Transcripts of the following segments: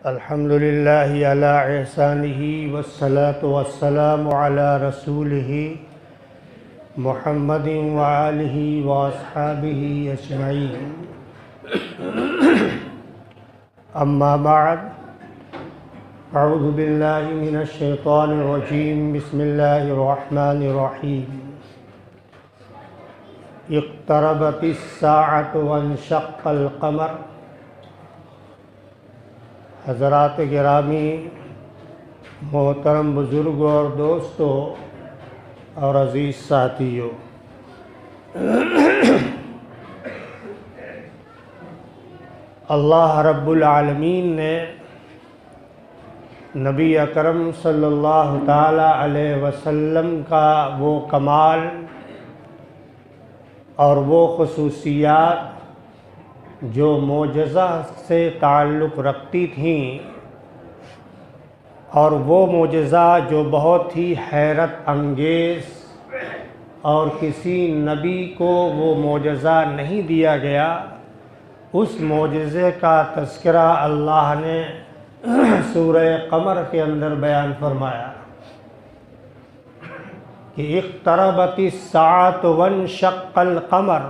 अल्हम्दुलिल्लाहि अला ihसानिही वस्सलातु वस्सलामु अला रसूलिही मुहम्मदिन व आलिही व अस्हाबिही अजमईन। अम्मा बाद, अऊज़ु बिल्लाहि मिनश शैतानिर रजीम, बिस्मिल्लाहिर रहमानिर रहीम। इक़्तरबतिस साअतु वंशक़्क़ल क़मर। हज़रात गिरामी, मोहतरम बुज़ुर्ग और दोस्तों और अज़ीज़ साथियों, अल्लाह रब्बुल आलमीन ने नबी अकरम सल्लल्लाहु ताला अलैहि वसल्लम का वो कमाल और वो ख़ुसूसियात जो मोजज़ा से ताल्लुक़ रखती थीं, और वो मोजज़ा जो बहुत ही हैरत अंगेज़ और किसी नबी को वो मोजज़ा नहीं दिया गया, उस मोजज़े का तज़किरा अल्लाह ने सूरह क़मर के अंदर बयान फरमाया कि इक़्तरबतिस साअतु वंशक़्क़ल क़मर,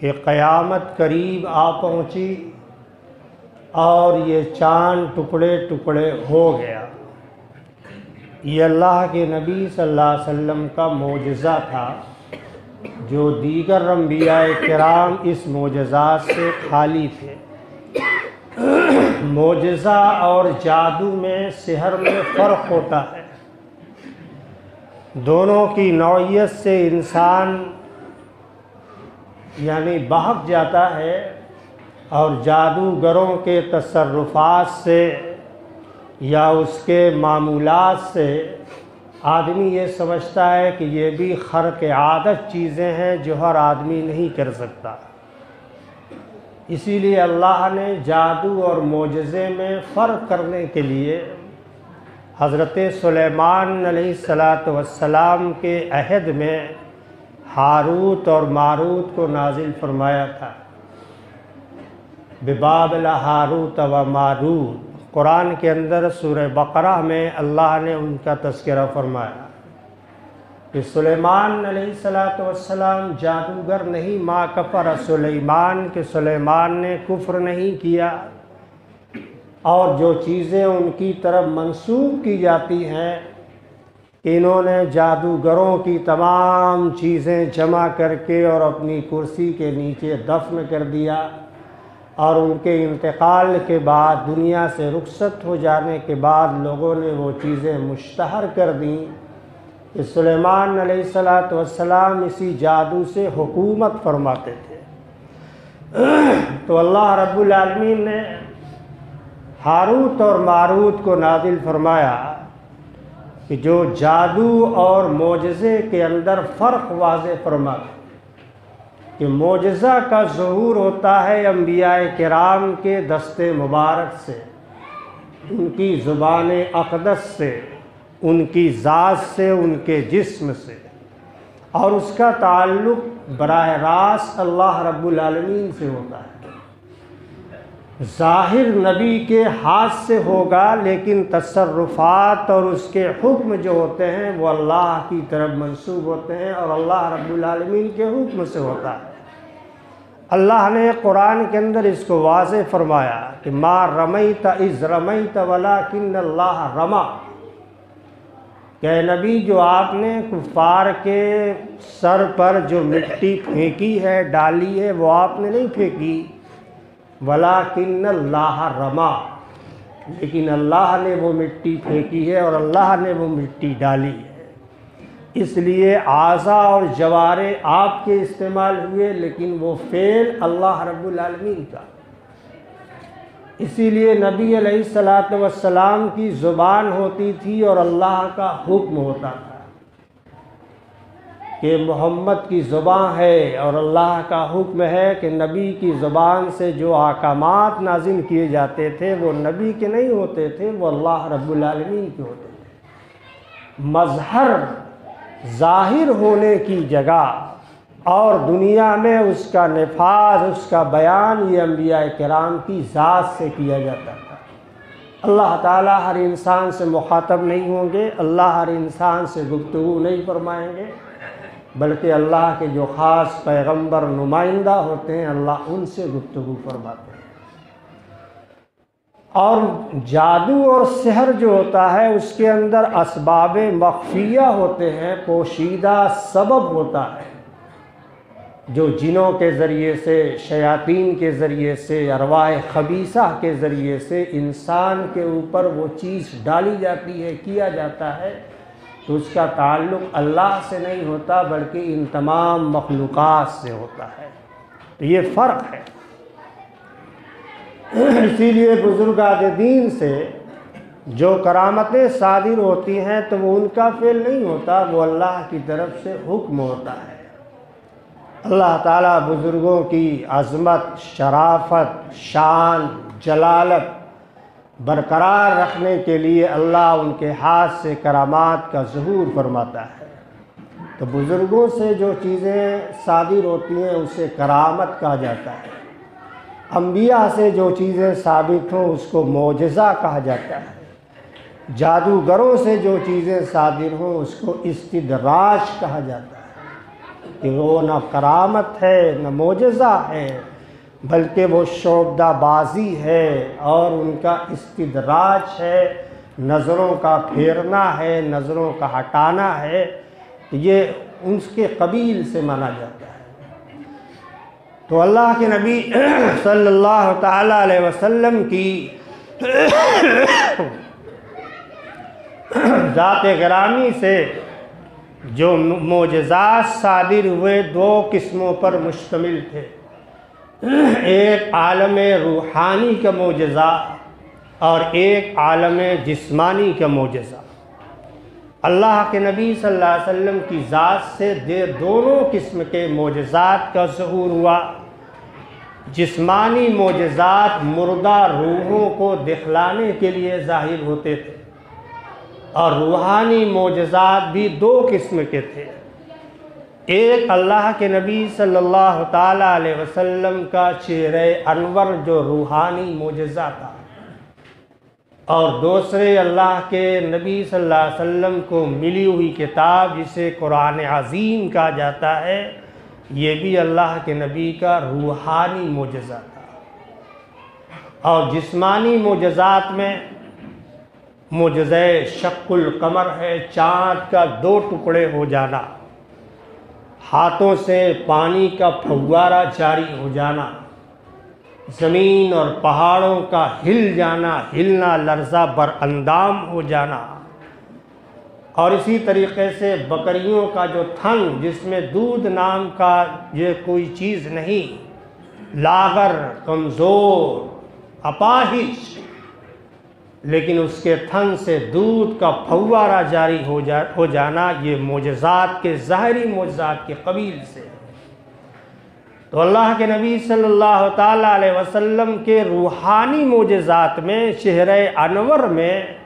ये क़यामत करीब आ पहुँची और ये चाँद टुकड़े टुकड़े हो गया। ये अल्लाह के नबी सल्लल्लाहु अलैहि वसल्लम का मोजज़ा था, जो दीगर अंबियाए किराम इस मोजज़ात से खाली थे। मोजज़ा और जादू में, सिहर में फ़र्क होता है। दोनों की नौइयत से इंसान यानी बहक जाता है, और जादूगरों के तसर्रुफ़ात से या उसके मामूलात से आदमी ये समझता है कि ये भी ख़र्क़ आदत चीज़ें हैं जो हर आदमी नहीं कर सकता। इसीलिए अल्लाह ने जादू और मोजज़े में फ़र्क करने के लिए हज़रत सुलेमान अलैहिस्सलातु वस्सलाम के अहद में हारूत और मारूत को नाजिल फरमाया था। बिबाबिल हारूत व मारूत, कुरान के अंदर सूरह बकरा में अल्लाह ने उनका तज़किरा फरमाया कि सुलेमान अलैहिस्सलातु वस्सलाम जादूगर नहीं, मा कफ़र सुलेमान, के सुलेमान ने कुफ्र नहीं किया। और जो चीज़ें उनकी तरफ मंसूब की जाती हैं, इन्होंने जादूगरों की तमाम चीज़ें जमा करके और अपनी कुर्सी के नीचे दफन कर दिया, और उनके इंतकाल के बाद, दुनिया से रुखसत हो जाने के बाद लोगों ने वो चीज़ें मुश्तहर कर दी कि सुलेमान अलैहिस्सलातु वस्सलाम इसी जादू से हुकूमत फरमाते थे। तो अल्लाह रब्बुल आलमीन ने हारूत और मारूत को नाजिल फरमाया कि जो जादू और मोजज़े के अंदर फ़र्क वाज़े फरमा कि मोजज़ा का ज़हूर होता है अंबियाए किराम के दस्ते मुबारक से, उनकी ज़ुबान अक़दस से, उनकी ज़ात से, उनके जिस्म से, और उसका ताल्लुक़ बराह रास्त अल्लाह रब्बुल आलमीन से होता है। ज़ाहिर नबी के हाथ से होगा, लेकिन तसर्रुफ़ात और उसके हुक्म जो होते हैं वो अल्लाह की तरफ मंसूब होते हैं और अल्लाह रब्बुल आलमीन के हुक्म से होता है। अल्लाह ने कुरान के अंदर इसको वाज़े फरमाया कि मा रमैत इज़ रमैत वलाकिन्नल्लाह रमा, कि नबी जो आपने कुफ़ार के सर पर जो मिट्टी फेंकी है, डाली है, वो आपने नहीं फेंकी, वलाकिन्नल्लाह रमा, लेकिन अल्लाह ने वो मिट्टी फेंकी है और अल्लाह ने वो मिट्टी डाली है। इसलिए आज़ा और जवारे आपके इस्तेमाल हुए, लेकिन वो फ़ेल अल्लाह रब्बुल आलमीन का। इसीलिए नबी अलैहिस्सलातु वस्सलाम की ज़ुबान होती थी और अल्लाह का हुक्म होता था कि मोहम्मद की ज़ुबान है, और अल्लाह का हुक्म है कि नबी की ज़ुबान से जो अहकामात नाज़िल किए जाते थे वो नबी के नहीं होते थे, वो अल्लाह रब्बुल आलमीन के होते थे। मज़हर ज़ाहिर होने की जगह और दुनिया में उसका नफाज, उसका बयान ये अम्बिया किराम की ज़ात से किया जाता था। अल्लाह ताला हर इंसान से मुखातब नहीं होंगे, अल्लाह हर इंसान से गुफ्तगू नहीं फरमाएंगे, बल्कि अल्लाह के जो ख़ास पैगंबर नुमाइंदा होते हैं अल्लाह उनसे गुफ्तगू फरमाते हैं। और जादू और सहर जो होता है उसके अंदर असबाब मख्फिया होते हैं, पोशीदा सबब होता है जो जिनों के ज़रिए से, शयातीन के ज़रिए से, अरवाह खबीसा के ज़रिए से इंसान के ऊपर वो चीज़ डाली जाती है, किया जाता है, तो उसका ताल्लुक़ अल्लाह से नहीं होता बल्कि इन तमाम मखलूक़ात से होता है। तो ये फ़र्क है। इसीलिए बुज़ुर्गान दीन से जो करामतें सादिर होती हैं तो वो उनका फ़ेल नहीं होता, वो अल्लाह की तरफ से हुक्म होता है। अल्लाह ताला बुज़ुर्गों की अज़मत, शराफत, शान, जलालत बरकरार रखने के लिए अल्लाह उनके हाथ से करामात का ज़हूर फरमाता है। तो बुज़ुर्गों से जो चीज़ें सादिर होती हैं उसे करामत कहा जाता है। अम्बिया से जो चीज़ें साबित हों उसको मोजज़ा कहा जाता है। जादूगरों से जो चीज़ें सादिर हों उसको इस्तिदराज कहा जाता है कि वो न करामत है न मोजज़ा है बल्कि वो शोबदाबाजी है और उनका इस्तिदराज है, नज़रों का फेरना है, नज़रों का हटाना है। ये उसके कबील से माना जाता है। तो अल्लाह के नबी सल्लल्लाहु ताला अलैहि वसल्लम की ज़ात गिरामी से जो मोजज़ात सादिर हुए दो किस्मों पर मुश्तमिल थे। एक आलम रूहानी का मोजज़ा और एक आलम जिस्मानी का मोजज़ा। अल्लाह के नबी सल्लल्लाहु अलैहि वसल्लम की ज़ात से दोनों किस्म के मोजज़ात का ज़हूर हुआ। जिस्मानी मोजज़ात मुर्दा रूहों को दिखलाने के लिए ज़ाहिर होते थे और रूहानी मोजज़ात भी दो किस्म के थे। एक अल्लाह के नबी सल्लल्लाहु ताला अलैहि वसल्लम का चेहरे अनवर जो रूहानी मोजज़ा था और दूसरे अल्लाह के नबी सल्लल्लाहु अलैहि वसल्लम को मिली हुई किताब जिसे कुरान अज़ीम कहा जाता है, ये भी अल्लाह के नबी का रूहानी मोजज़ा था। और जिस्मानी मोजज़ात में मोजज़े शक्कुल कमर है, चाँद का दो टुकड़े हो जाना, हाथों से पानी का फव्वारा जारी हो जाना, ज़मीन और पहाड़ों का हिल जाना, हिलना लर्ज़ा बरअंदाम हो जाना, और इसी तरीक़े से बकरियों का जो थन जिसमें दूध नाम का ये कोई चीज़ नहीं, लागर, कमज़ोर, अपाहिज, लेकिन उसके थन से दूध का फव्वारा जारी हो जाना, ये मोजज़ात के ज़ाहिरी मोजज़ात के कबील से। तो अल्लाह के नबी सल्लल्लाहु ताला अलैहि वसल्लम के रूहानी मोजज़ात में चेहरे अनवर में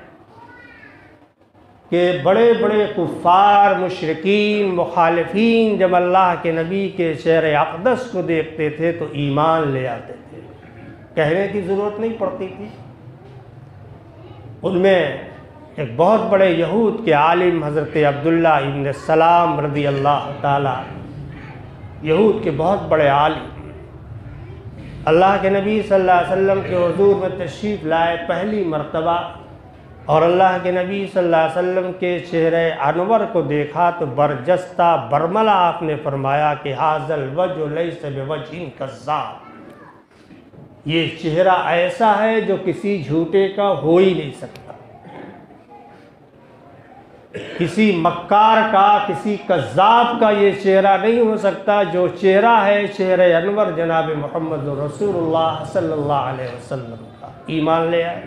के बड़े बड़े कुफ़ार, मुशरिकीन, मुखालिफीन जब अल्लाह के नबी के चेहरे अक़दस को देखते थे तो ईमान ले आते थे, कहने की ज़रूरत नहीं पड़ती थी। उनमें एक बहुत बड़े यहूद के आलिम हज़रत अब्दुल्ला इब्न सलाम रज़ी अल्लाह ताला, यहूद के बहुत बड़े आलिम, अल्लाह के नबी सल्लल्लाहु अलैहि वसल्लम के हुज़ूर में तशरीफ़ लाए पहली मरतबा और अल्लाह के नबी सल्लल्लाहु अलैहि वसल्लम के चेहरे अनवर को देखा तो बरजस्ता बरमला आपने फरमाया कि हाज़ल वजह लैसा बिवजहिन कज़्ज़ाब, ये चेहरा ऐसा है जो किसी झूठे का हो ही नहीं सकता, किसी मक्कार का, किसी कज़्ज़ाब का ये चेहरा नहीं हो सकता। जो चेहरा है चेहरे अनवर जनाब मोहम्मद रसूलुल्लाह सल्लल्लाहु अलैहि वसल्लम का। ईमान ले आए,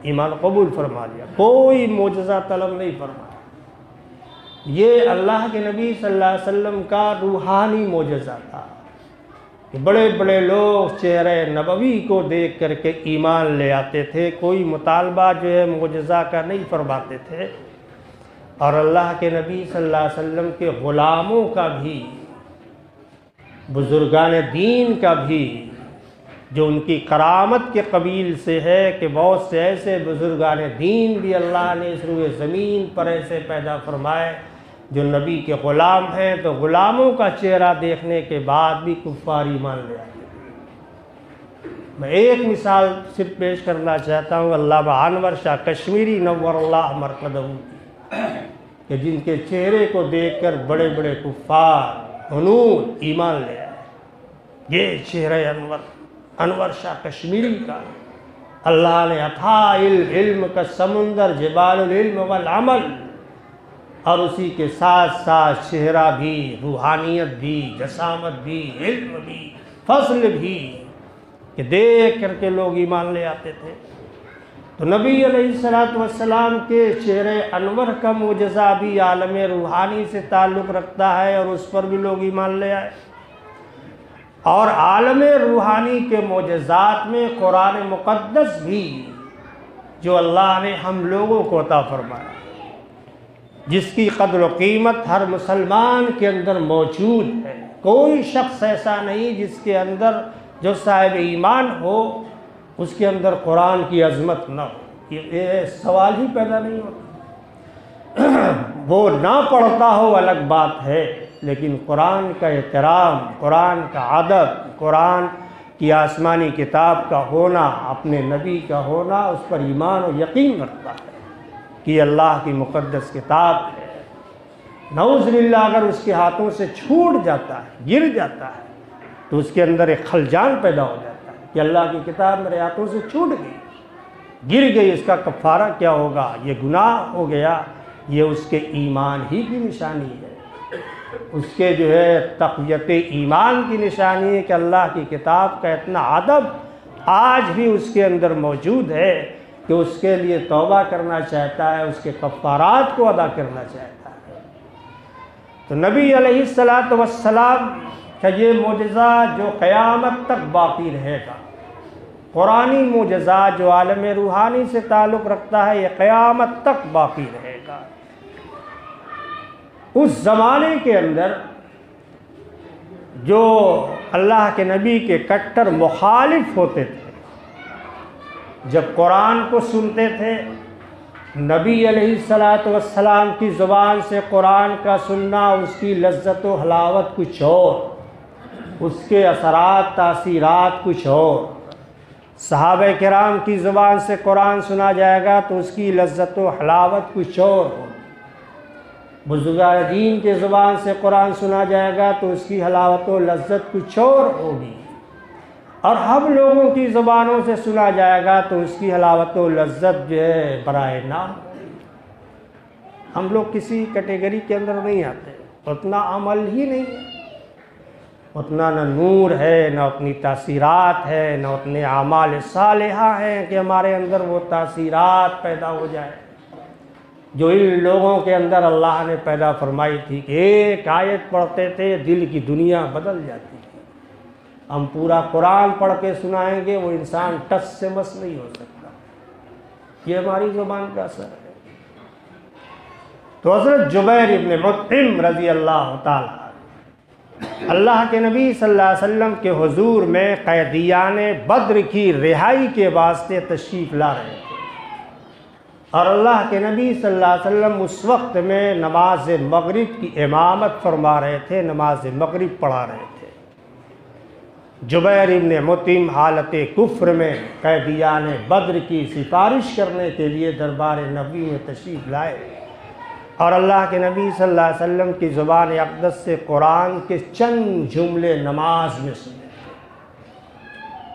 ईमान कबूल फरमा लिया, कोई मोजज़ा तलब नहीं फरमाया। ये अल्लाह के नबी सल्लल्लाहु अलैहि वसल्लम का रूहानी मोजज़ा था कि बड़े बड़े लोग चेहरे नबवी को देख करके ईमान ले आते थे, कोई मुतालबा जो है मोजज़ा का नहीं फरमाते थे। और अल्लाह के नबी सल्लल्लाहु अलैहि वसल्लम के ग़ुलामों का भी बुजुर्गान दीन का भी जो उनकी करामत के कबील से है कि बहुत से ऐसे बुजुर्गान दीन भी अल्लाह ने इस रुए ज़मीन पर ऐसे पैदा फरमाए जो नबी के ग़ुलाम हैं, तो ग़ुलामों का चेहरा देखने के बाद भी कुफ़ार ईमान ले आते। मैं एक मिसाल सिर्फ पेश करना चाहता हूँ अल्लामा अनवर शाह कश्मीरी नव्वरल्लाह मरकदहू कि जिनके चेहरे को देखकर बड़े बड़े कुफ़ार हुनूद ईमान ले आए। ये चेहरे अनवर शाह कश्मीरी का अल्लाह ने अथा इल्म का समुंदर जबालुल इल्म वल अमल, और उसी के साथ साथ चेहरा भी, रूहानियत भी, जसामत भी, इल्म भी, फजल भी, कि देख करके लोग ईमान ले आते थे। तो नबी अलैहिस्सलातु वस्सलाम के चेहरे अनवर का मुजज़ा भी आलम रूहानी से ताल्लुक़ रखता है और उस पर भी लोग ईमान ले आए। और आलम रूहानी के मुजज़ात में कुरान मुक़द्दस भी जो अल्लाह ने हम लोगों को अता फरमाया, जिसकी क़द्र व कीमत हर मुसलमान के अंदर मौजूद है। कोई शख्स ऐसा नहीं जिसके अंदर, जो साहिब ईमान हो, उसके अंदर कुरान की अज़मत न हो। ये सवाल ही पैदा नहीं होता। वो ना पढ़ता हो अलग बात है, लेकिन कुरान का एहतराम, कुरान का अदब, कुरान की आसमानी किताब का होना, अपने नबी का होना, उस पर ईमान और यकीन रखता है कि अल्लाह की मुक़द्दस किताब है। नऊज़ुबिल्लाह अगर उसके हाथों से छूट जाता है, गिर जाता है, तो उसके अंदर एक खलजान पैदा हो जाता है कि अल्लाह की किताब मेरे हाथों से छूट गई, गिर गई, इसका कफ़ारा क्या होगा? ये गुनाह हो गया। ये उसके ईमान ही की निशानी है, उसके जो है तक़वियत ईमान की निशानी है कि अल्लाह की किताब का इतना अदब आज भी उसके अंदर मौजूद है कि उसके लिए तौबा करना चाहता है, उसके कफ़ारात को अदा करना चाहता है। तो नबी अलैहिस्सलातु वस्सलाम का ये मुजज़ा जो क़यामत तक बाक़ी रहेगा, कुरानी मुजज़ा जो आलम रूहानी से ताल्लुक़ रखता है, ये क़यामत तक बाक़ी रहेगा। उस ज़माने के अंदर जो अल्लाह के नबी के कट्टर मुखालिफ होते थे, जब कुरान को सुनते थे, नबी अलैहिस्सलातु वस्सलाम की ज़ुबान से कुरान का सुनना, उसकी लज्जत व हलावत कुछ और, उसके असरात तासीरात कुछ और। सहाबा किराम की ज़ुबान से कुरान सुना जाएगा तो उसकी लज्जत व हलावत कुछ और होगी। बुज़ुर्गान दीन के ज़ुबान से कुरान सुना जाएगा तो उसकी हलावत व लज्जत कुछ और होगी, और हम लोगों की ज़ुबानों से सुना जाएगा तो उसकी हलावत व लज्जत जो है बराए नाम। हम लोग किसी कैटेगरी के अंदर नहीं आते, उतना अमल ही नहीं है, उतना न नूर है, न उतनी तासीरात है, न उतने आमाल सालिहा हैं कि हमारे अंदर वो तासीरात पैदा हो जाए जो इन लोगों के अंदर अल्लाह ने पैदा फरमाई थी कि एक आयत पढ़ते थे दिल की दुनिया बदल जाती थी। हम पूरा कुरान पढ़ के सुनाएंगे, वो इंसान टस से मस नहीं हो सकता। ये हमारी ज़ुबान का असर है। तो हज़रत जुबैर इब्न मुतइम रज़ी अल्लाह ताला अल्लाह के नबी सल्लल्लाहु अलैहि वसल्लम के हुजूर में कैदियान बद्र की रिहाई के वास्ते तशरीफ़ ला रहे थे, और अल्लाह के नबी सल्लल्लाहु अलैहि वसल्लम उस वक्त में नमाज मगरिब की इमामत फरमा रहे थे, नमाज मगरिब पढ़ा रहे थे। जुबैर इब्न मुतइम हालत कुफ्र में कैदियान बद्र की सिफारिश करने के लिए दरबार नबी में तशरीफ़ लाए, और अल्लाह के नबी सल्लल्लाहु अलैहि वसल्लम की ज़ुबान अक़दस से कुरान के चंद जुमले नमाज में सुने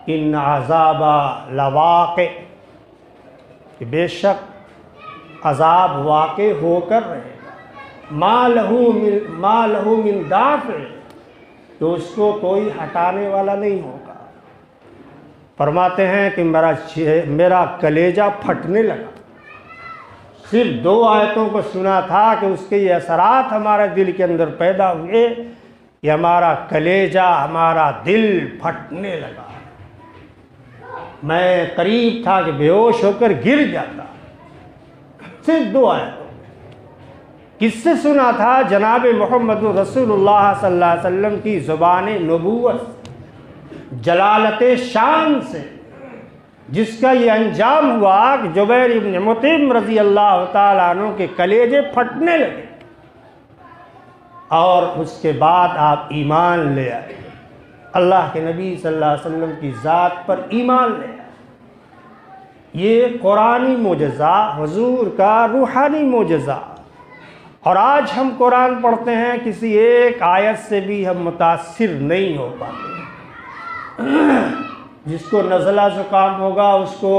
थे। इन अज़ाबा लवाक़े, कि बेशक अज़ाब वाक़े होकर रहेगा, मा लहू मिन दाफ़े, तो उसको कोई हटाने वाला नहीं होगा। फरमाते हैं कि मेरा कलेजा फटने लगा, सिर्फ 2 आयतों को सुना था कि उसके ये असरात हमारे दिल के अंदर पैदा हुए कि हमारा कलेजा, हमारा दिल फटने लगा। मैं करीब था कि बेहोश होकर गिर जाता, सिर्फ 2 आयतों। किससे सुना था? जनाब मोहम्मद रसूलुल्लाह सल्लल्लाहु अलैहि वसल्लम की ज़ुबान नबूवत जलालत शान से, जिसका ये अंजाम हुआ कि जुबैर इब्न मुतिम रज़ी अल्लाह ताला अन्हु के कलेजे फटने लगे और उसके बाद आप ईमान ले आए, अल्लाह के नबी सल्लल्लाहु अलैहि वसल्लम की ज़ात पर ईमान ले आए। ये कुरानी मोजज़ा, हुजूर का रूहानी मोजज़ा। और आज हम कुरान पढ़ते हैं, किसी एक आयत से भी हम मुतासिर नहीं हो पाते। जिसको नज़ला ज़ुकाम होगा उसको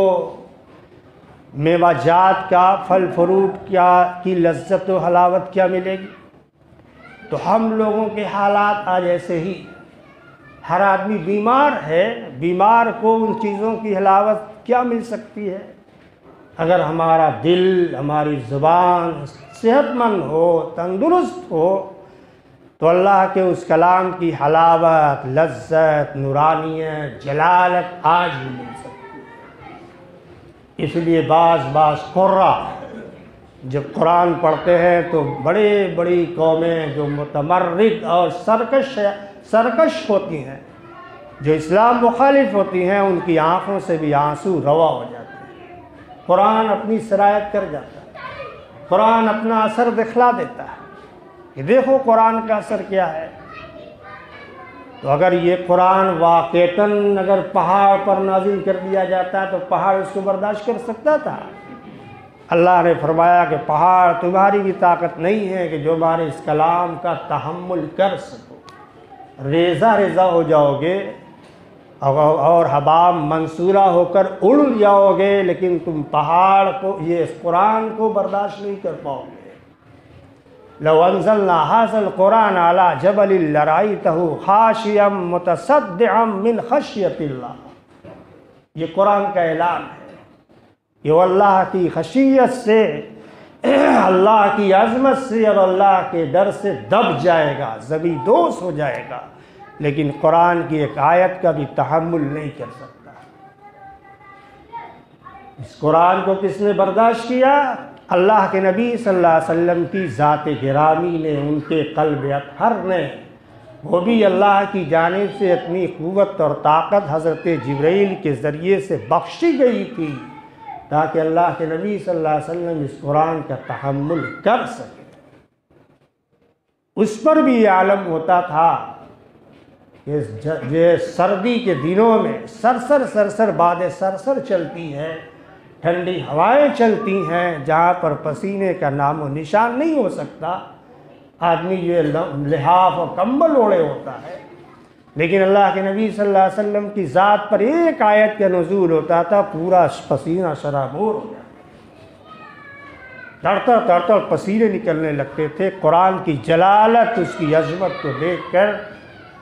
मेवाजात का, फल फ्रूट क्या की लज्जत व हलावत क्या मिलेगी? तो हम लोगों के हालात आज ऐसे ही। हर आदमी बीमार है, बीमार को उन चीज़ों की हलावत क्या मिल सकती है? अगर हमारा दिल, हमारी ज़ुबान सेहतमंद हो, तंदुरुस्त हो, तो अल्लाह के उस कलाम की हलावत, लज्जत, नूरानियत, जलालत आज भी मिल सकती है। इसलिए बाज़ कुर्रा जब कुरान पढ़ते हैं तो बड़े बड़ी कौमें जो मुतमर्रिद और सरकश होती हैं, जो इस्लाम मुखालिफ होती हैं, उनकी आँखों से भी आंसू रवा हो जाते हैं। कुरान अपनी सरायत कर जाता है, कुरान अपना असर दिखला देता है कि देखो कुरान का असर क्या है। तो अगर ये कुरान वाक़तन अगर पहाड़ पर नाजिल कर दिया जाता तो पहाड़ उसको बर्दाश्त कर सकता था? अल्लाह ने फरमाया कि पहाड़ तुम्हारी भी ताकत नहीं है कि जो हमारे इस कलाम का तहम्मुल कर सको। रेज़ा रेज़ा हो जाओगे और हबाब मंसूरा होकर उड़ जाओगे, लेकिन तुम पहाड़ को, ये इस कुरान को बर्दाश्त नहीं कर पाओगे। लौ अंज़लना हाज़ल कुरान अला जबलिन लरअयतहु खाशियम मुतसद्दिअम मिन खश्यतिल्लाह। ये कुरान का ऐलान है, ये अल्लाह की खशियत से, अल्लाह की अज़मत से और अल्लाह के डर से दब जाएगा, ज़बीदोस हो जाएगा, लेकिन कुरान की एक आयत का भी तहम्मुल नहीं कर सकता। इस कुरान को किसने बर्दाश्त किया? अल्लाह के नबी सल्लल्लाहु अलैहि वसल्लम की ज़ात गिरामी ने, उनके क़ल्ब अतहर ने। वो भी अल्लाह की जानिब से इतनी क़ुव्वत और ताकत हज़रत जिब्रील के ज़रिए से बख्शी गई थी ताकि अल्लाह के नबी सल्लल्लाहु अलैहि वसल्लम इस कुरान का तहम्मुल कर सके। उस पर भी ये आलम होता था कि सर्दी के दिनों में सरसर बादें सरसर चलती हैं, ठंडी हवाएं चलती हैं, जहाँ पर पसीने का नामो निशान नहीं हो सकता। आदमी ये लिहाफ और कंबल ओढ़े होता है, लेकिन अल्लाह के नबी सल्लल्लाहु अलैहि वसल्लम की ज़ात पर एक आयत का नुज़ूल होता था, पूरा पसीना शराबोर हो जाता, तड़तड़ पसीने निकलने लगते थे। कुरान की जलालत, उसकी अज़मत को देखकर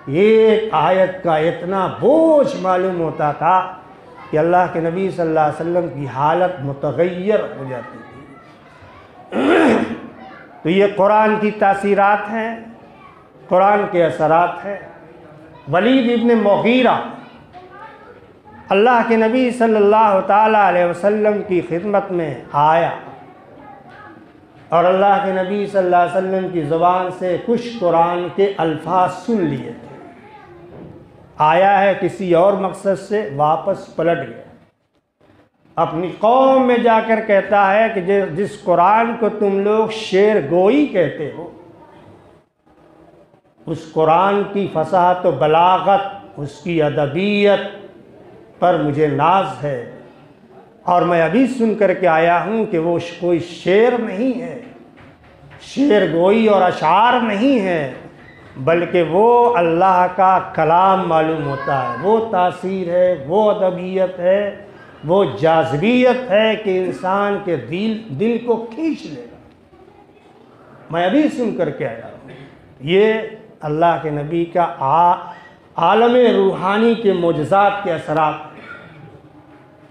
एक आयत का इतना बोझ मालूम होता था कि अल्लाह के नबी सल्लल्लाहु अलैहि वसल्लम की हालत मुतग़य्यर हो जाती थी। तो ये कुरान की तासीरात हैं, कुरान के असरात हैं। वलीद इब्न मुग़ीरा अल्लाह के नबी सल्लल्लाहु ताला अलैहि वसल्लम की खिदमत में आया और अल्लाह के नबी सल्लल्लाहु अलैहि वसल्लम की ज़ुबान से कुछ कुरान के अल्फाज सुन लिए थे। आया है किसी और मकसद से, वापस पलट गया। अपनी कौम में जाकर कहता है कि जिस कुरान को तुम लोग शेर गोई कहते हो, उस कुरान की फसाहत व बलागत, उसकी अदबियत पर मुझे नाज है। और मैं अभी सुन कर के आया हूँ कि वो कोई शेर नहीं है, शेर गोई और अशार नहीं है, बल्कि वो अल्लाह का कलाम मालूम होता है। वो तासीर है, वो अदबियत है, वो जाज़बियत है कि इंसान के दिल को खींच लेगा। मैं अभी सुन कर के आया हूँ। ये अल्लाह के नबी का आलम रूहानी के मोजज़ात के असरात।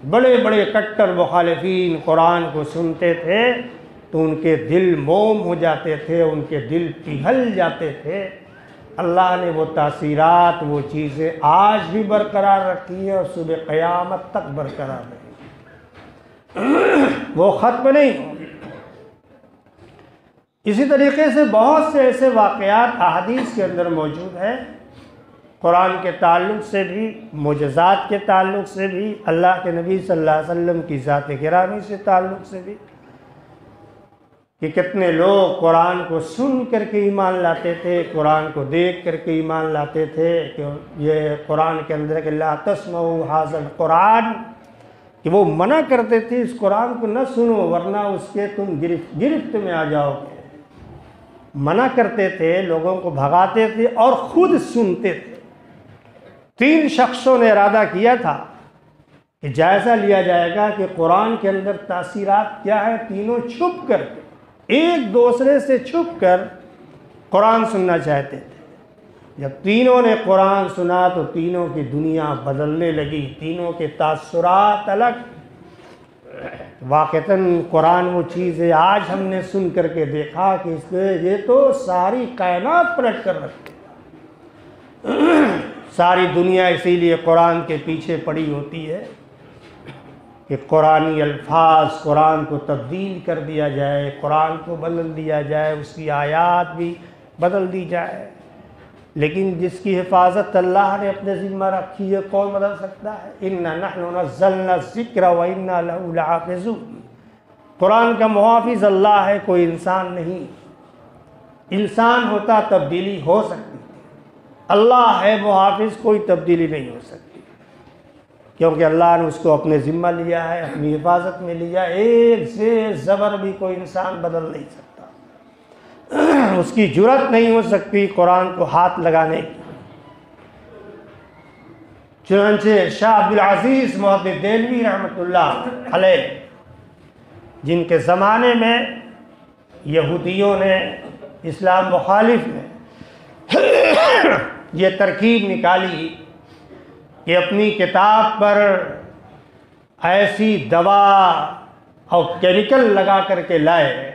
बड़े बड़े कट्टर मुखालिफीन कुरान को सुनते थे तो उनके दिल मोम हो जाते थे, उनके दिल पिघल जाते थे। अल्लाह ने वो तासीरात, वो चीज़ें आज भी बरकरार रखी हैं और सुबह क़यामत तक बरकरार रहेंगी, वो ख़त्म नहीं होंगी। इसी तरीके से बहुत से ऐसे वाक़यात अहादीस के अंदर मौजूद हैं, कुरान के ताल्लुक़ से भी, मोजज़ात के ताल्लुक़ से भी, अल्लाह के नबी सल्लल्लाहु अलैहि वसल्लम की ज़ात गिरामी से ताल्लुक़ से भी, कि कितने लोग कुरान को सुन करके ईमान लाते थे, कुरान को देख करके ईमान लाते थे कि ये कुरान के अंदर कि ला तस्मऊ हाज़ल कुरान, कि वो मना करते थे इस कुरान को न सुनो वरना उसके तुम गिरफ्त में आ जाओगे। मना करते थे, लोगों को भगाते थे और ख़ुद सुनते थे। 3 शख्सों ने इरादा किया था कि जायज़ा लिया जाएगा कि कुरान के अंदर तासीरात क्या है। तीनों छुप कर, एक दूसरे से छुप कर कुरान सुनना चाहते थे। जब तीनों ने कुरान सुना तो तीनों की दुनिया बदलने लगी, तीनों के तासुरात अलग। वाक़तन कुरान वो चीज़ है, आज हमने सुन करके देखा कि इसमें ये तो सारी कायनात पलट कर रखती है। सारी दुनिया इसीलिए कुरान के पीछे पड़ी होती है कि कुरानी अल्फाज, कुरान को तब्दील कर दिया जाए, कुरान को बदल दिया जाए, उसकी आयात भी बदल दी जाए। लेकिन जिसकी हिफाजत अल्लाह ने अपने ज़िम्मा रखी है, कौन बदल सकता है? इन्ना नहनु नज़्ज़लना ज़िक्र व इन्ना लहू लहाफ़िज़ून। कुरान का मुहाफ़िज़ अल्लाह है, कोई इंसान नहीं। इंसान होता तब्दीली हो सकती थी, अल्लाह है मुहाफ़िज़, कोई तब्दीली नहीं हो सकती, क्योंकि अल्लाह ने उसको अपने ज़िम्मा लिया है, अपनी हिफाजत में लिया। एक से ज़बर भी कोई इंसान बदल नहीं सकता, उसकी जुर्रत नहीं हो सकती कुरान को हाथ लगाने की। चुनांचे शाह अब्दुल अज़ीज़ मुहद्दिस देलवी रहमतुल्लाह अलैह, जिनके ज़माने में यहूदियों ने, इस्लाम मुखालिफ ने ये तरकीब निकाली कि अपनी किताब पर ऐसी दवा और केमिकल लगा करके लाए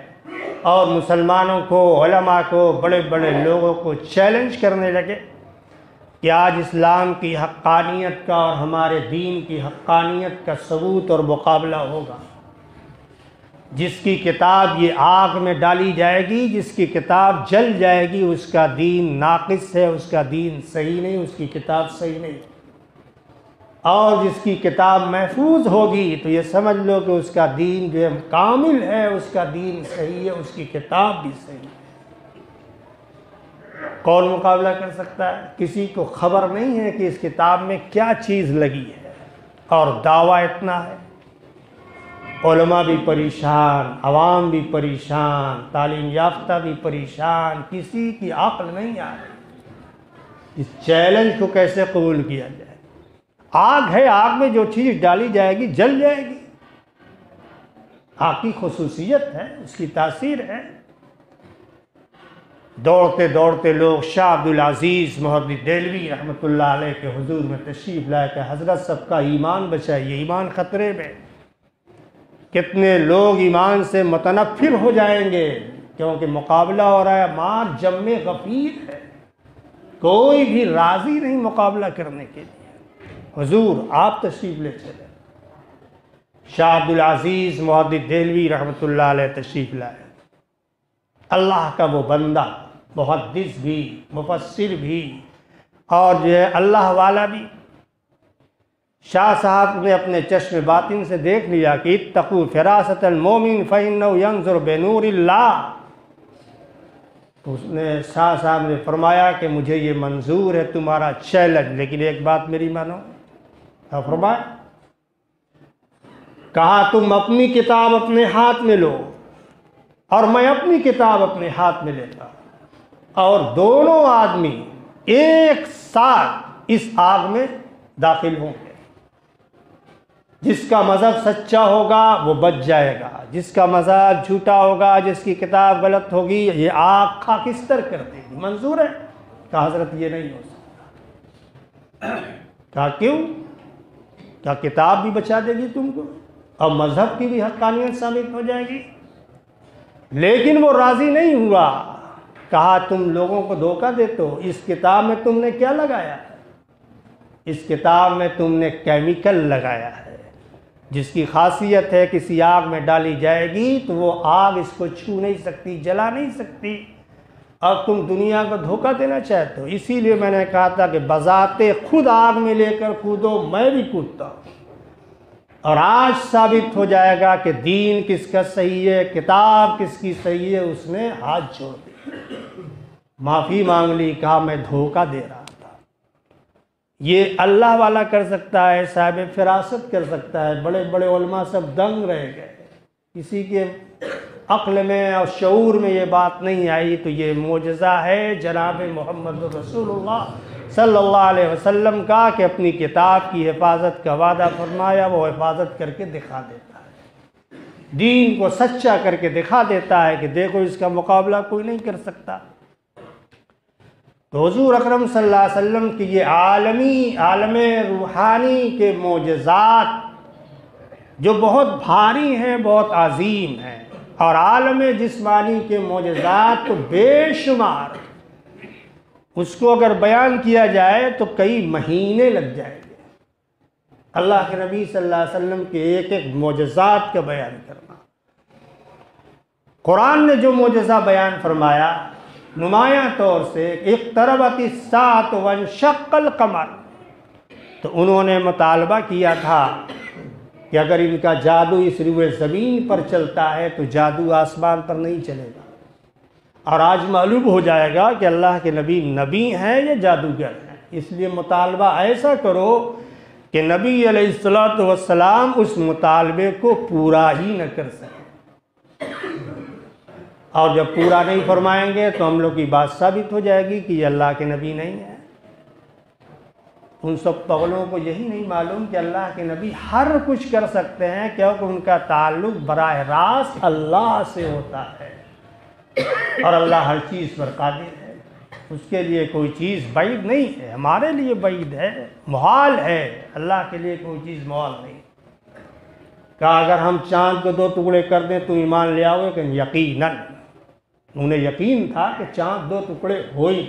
और मुसलमानों को, उलमा को, बड़े बड़े लोगों को चैलेंज करने लगे कि आज इस्लाम की हक्कानियत का और हमारे दीन की हक्कानियत का सबूत और मुकाबला होगा। जिसकी किताब ये आग में डाली जाएगी, जिसकी किताब जल जाएगी, उसका दीन नाक़िस है, उसका दीन सही नहीं, उसकी किताब सही नहीं। और जिसकी किताब महफूज होगी तो ये समझ लो कि उसका दीन जो है कामिल है, उसका दीन सही है, उसकी किताब भी सही है। कौन मुकाबला कर सकता है? किसी को खबर नहीं है कि इस किताब में क्या चीज़ लगी है, और दावा इतना है। उलमा भी परेशान, अवाम भी परेशान, तालीम याफ्ता भी परेशान, किसी की अक्ल नहीं आ रही। इस चैलेंज को कैसे कबूल किया जाए? आग है, आग में जो चीज़ डाली जाएगी जल जाएगी। आग की खुसूसियत है, उसकी तासीर है। दौड़ते दौड़ते लोग शाह अब्दुल अज़ीज़ मुहद्दिस देलवी रहमतुल्लाह अलैह के हुजूर में तशरीफ़ लाए कि हज़रत सबका ईमान बचाइए, ईमान ख़तरे में। कितने लोग ईमान से मुतनफ़िर हो जाएंगे, क्योंकि मुकाबला हो रहा है, मार जम्मे गफ़ीर है, कोई भी राज़ी नहीं मुकाबला करने के लिए। हुजूर आप तशरीफ़ ले चले। शाह अब्दुल अज़ीज़ मुहद्दिस देलवी रहमतुल्लाह अलैह तशरीफ़ लाए। अल्लाह का वो बंदा, मुहद्दिस भी, मुफस्सिर भी, और जो है अल्लाह वाला भी। शाह साहब ने अपने चश्म बातिन से देख लिया कि इत्तक़ू फ़िरासतल मोमिन फ़इन्नहु यंज़ुर बिनूरिल्लाह। उसने, शाह साहब ने फरमाया कि मुझे ये मंजूर है तुम्हारा चैलेंज, लेकिन एक बात मेरी मानो। फरमाया, कहा तुम अपनी किताब अपने हाथ में लो और मैं अपनी किताब अपने हाथ में लेता, और दोनों आदमी एक साथ इस आग में दाखिल होंगे। जिसका मज़हब सच्चा होगा वो बच जाएगा, जिसका मज़हब झूठा होगा, जिसकी किताब गलत होगी, ये आग खाकिस्तर कर देगी। मंजूर है? कहा हज़रत ये नहीं हो सकता। कहा क्यों? क्या किताब भी बचा देगी तुमको और मज़हब की भी हक्कानियत साबित हो जाएगी? लेकिन वो राज़ी नहीं हुआ। कहा तुम लोगों को धोखा देते हो, इस किताब में तुमने क्या लगाया है? इस किताब में तुमने केमिकल लगाया है, जिसकी खासियत है किसी आग में डाली जाएगी तो वो आग इसको छू नहीं सकती, जला नहीं सकती। अब तुम दुनिया को धोखा देना चाहते हो। इसीलिए मैंने कहा था कि बजाते खुद आग में लेकर कूदो, मैं भी कूदता हूँ। और आज साबित हो जाएगा कि दीन किसका सही है, किताब किसकी सही है। उसने हाथ जोड़ दिया, माफ़ी मांग ली, कहा मैं धोखा दे रहा था। ये अल्लाह वाला कर सकता है, साहिब फिरासत कर सकता है। बड़े बड़े उलमा सब दंग रह गए, किसी के अक्ल में और शऊर में ये बात नहीं आई। तो ये मोजज़ा है जनाब मोहम्मद रसूलुल्लाह सल्लल्लाहु अलैहि वसल्लम का कि अपनी किताब की हिफाजत का वादा फरमाया, वो हिफाजत करके दिखा देता है, दीन को सच्चा करके दिखा देता है कि देखो इसका मुकाबला कोई नहीं कर सकता। तो हुज़ूर अकरम सल्लल्लाहु अलैहि वसल्लम की ये आलमे रूहानी के मोजज़ात जो बहुत भारी हैं, बहुत अजीम हैं, और आलमे जिस्मानी के मोजज़ात तो बेशुमार, उसको अगर बयान किया जाए तो कई महीने लग जाएंगे। अल्लाह के नबी सल्लल्लाहु अलैहि वसल्लम के एक एक मोजज़ात का बयान करना। कुरान ने जो मोजज़ा बयान फरमाया नुमायां तौर से, इक़्तरबतिस्साअतु वंशक़्क़ल क़मर, तो उन्होंने मुतालबा किया था कि अगर इनका जादू इस रुए ज़मीन पर चलता है तो जादू आसमान पर नहीं चलेगा। और आज मालूम हो जाएगा कि अल्लाह के नबी हैं या जादूगर हैं। इसलिए मुतालबा ऐसा करो कि नबी अलैहिस्सलातु वस्सलाम उस मुतालबे को पूरा ही न कर सके। और जब पूरा नहीं फरमाएंगे तो हम लोग की बात साबित हो जाएगी कि ये अल्लाह के नबी नहीं है। उन सब पगलों को यही नहीं मालूम कि अल्लाह के नबी हर कुछ कर सकते हैं, क्योंकि उनका ताल्लुक बराह रास्त अल्लाह से होता है और अल्लाह हर चीज़ पर कादिर है। उसके लिए कोई चीज़ बैद नहीं है, हमारे लिए बैद है, मुहाल है। अल्लाह के लिए कोई चीज़ मुहाल नहीं। कहा अगर हम चाँद को 2 टुकड़े कर दें तो ईमान ले आओगे कि यकीनन। उन्हें यकीन था कि चाँद 2 टुकड़े हो ही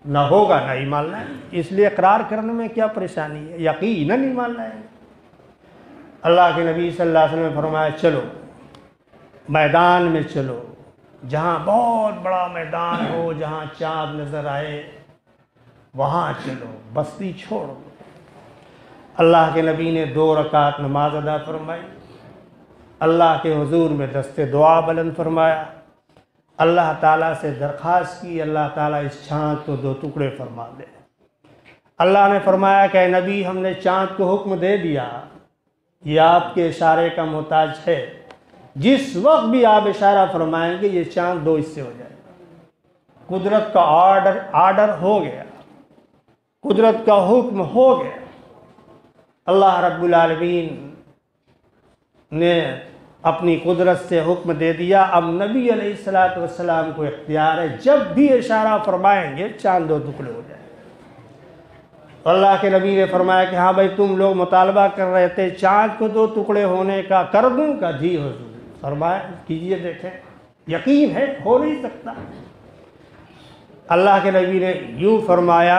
ना होगा, ना ईमान लाएंगे। इसलिए इकरार करने में क्या परेशानी है, यकीनन ईमान लाएंगे। अल्लाह के नबी सल्लल्लाहु अलैहि वसल्लम ने फरमाया चलो मैदान में चलो, जहाँ बहुत बड़ा मैदान हो, जहाँ चाँद नज़र आए वहाँ चलो, बस्ती छोड़ो। अल्लाह के नबी ने 2 रकात नमाज अदा फरमाई, अल्लाह के हुजूर में दस्ते दुआ बुलंद फरमाया, अल्लाह ताला से दरख्वास्त की अल्लाह ताला इस चाँद को 2 टुकड़े फरमा दे। अल्लाह ने फरमाया कि नबी हमने चाँद को हुक्म दे दिया, ये आपके इशारे का मोहताज है, जिस वक्त भी आप इशारा फरमाएंगे ये चाँद 2 हिस्से हो जाएगा। कुदरत का आर्डर हो गया, कुदरत का हुक्म हो गया। अल्लाह रब्बुल आलमीन ने अपनी कुदरत से हुक्म दे दिया। अब नबी अलैहिस्सलातु वस्सलाम को इख्तियार है, जब भी इशारा फरमाएंगे चाँद 2 टुकड़े हो जाएंगे। अल्लाह के नबी ने फरमाया कि हाँ भाई तुम लोग मुतालबा कर रहे थे चाँद को 2 टुकड़े होने का, कर दूँ का? जी हुजूर। फरमाया कीजिए, देखें, यकीन है हो नहीं सकता। अल्लाह के नबी ने यूँ फरमाया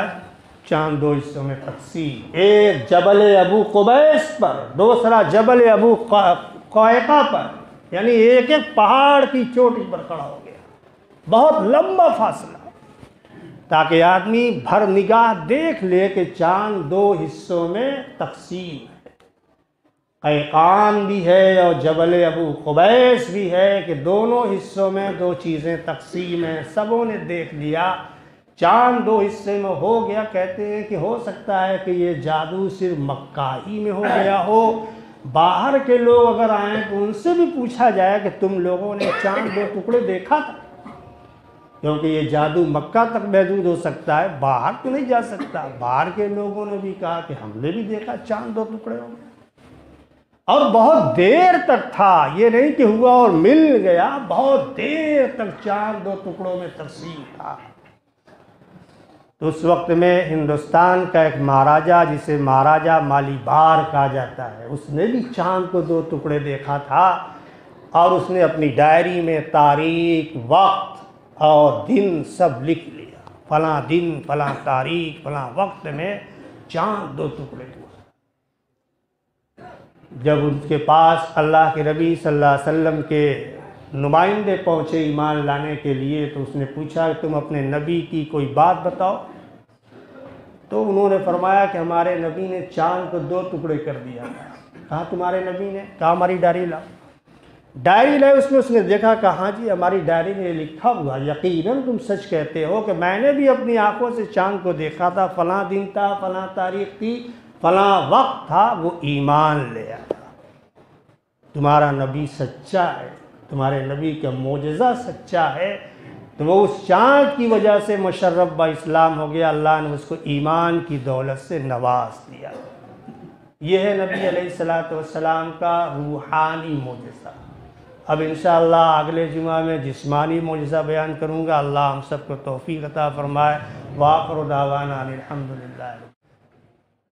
चाँद 2 हिस्सों में तकसीम, एक जबल अबू कुबैस पर, दूसरा जबल अबू क़ैक़ा पर, यानी एक एक पहाड़ की चोटी पर खड़ा हो गया, बहुत लंबा फासला, ताकि आदमी भर निगाह देख ले कि चाँद 2 हिस्सों में तकसीम है। क़ैक़ान भी है और जबल अबू कुबैस भी है कि दोनों हिस्सों में 2 चीज़ें तकसीम हैं। सबों ने देख लिया चाँद 2 हिस्से में हो गया। कहते हैं कि हो सकता है कि ये जादू सिर्फ मक्का ही में हो गया हो, बाहर के लोग अगर आएँ तो उनसे भी पूछा जाए कि तुम लोगों ने चाँद 2 टुकड़े देखा था, क्योंकि ये जादू मक्का तक महदूद हो सकता है, बाहर तो नहीं जा सकता। बाहर के लोगों ने भी कहा कि हमने भी देखा चाँद 2 टुकड़े हो गए, और बहुत देर तक था, ये नहीं कि हुआ और मिल गया, बहुत देर तक चाँद 2 टुकड़ों में तकसीम था। तो उस वक्त में हिंदुस्तान का एक महाराजा, जिसे महाराजा मालीबार कहा जाता है, उसने भी चाँद को 2 टुकड़े देखा था, और उसने अपनी डायरी में तारीख, वक्त और दिन सब लिख लिया। फलां दिन, फलां तारीख, फलां वक्त में चाँद 2 टुकड़े हुआ। जब उनके पास अल्लाह के नबी सल्लल्लाहु अलैहि वसल्लम के नुमाइंदे पहुँचे ईमान लाने के लिए, तो उसने पूछा कि तुम अपने नबी की कोई बात बताओ। तो उन्होंने फरमाया कि हमारे नबी ने चाँद को 2 टुकड़े कर दिया। कहा तुम्हारे नबी ने? कहा हमारी डायरी लाओ। डायरी लाए, उसमें उसने देखा, कहा हाँ जी हमारी डायरी में लिखा हुआ, यकीनन तुम सच कहते हो कि मैंने भी अपनी आंखों से चाँद को देखा था, फ़लाँ दिन था, फ़लाँ तारीख थी, फ़लाँ वक्त था, वो ईमान ले आया। तुम्हारा नबी सच्चा है, तुम्हारे नबी का मोजज़ा सच्चा है। तो वो उस चाँद की वजह से मुशर्रफ बा इस्लाम हो गया। अल्लाह ने उसको ईमान की दौलत से नवाज दिया। यह है नबी अलैहिस्सलातु वस्सलाम का रूहानी मोजज़ा। अब इंशाअल्लाह अगले जुमा में जिस्मानी मोजज़ा बयान करूँगा। अल्लाह हम सबको तौफ़ीक़ अता फ़रमाए। व आख़िरु दावाना अनिल हम्दुलिल्लाह।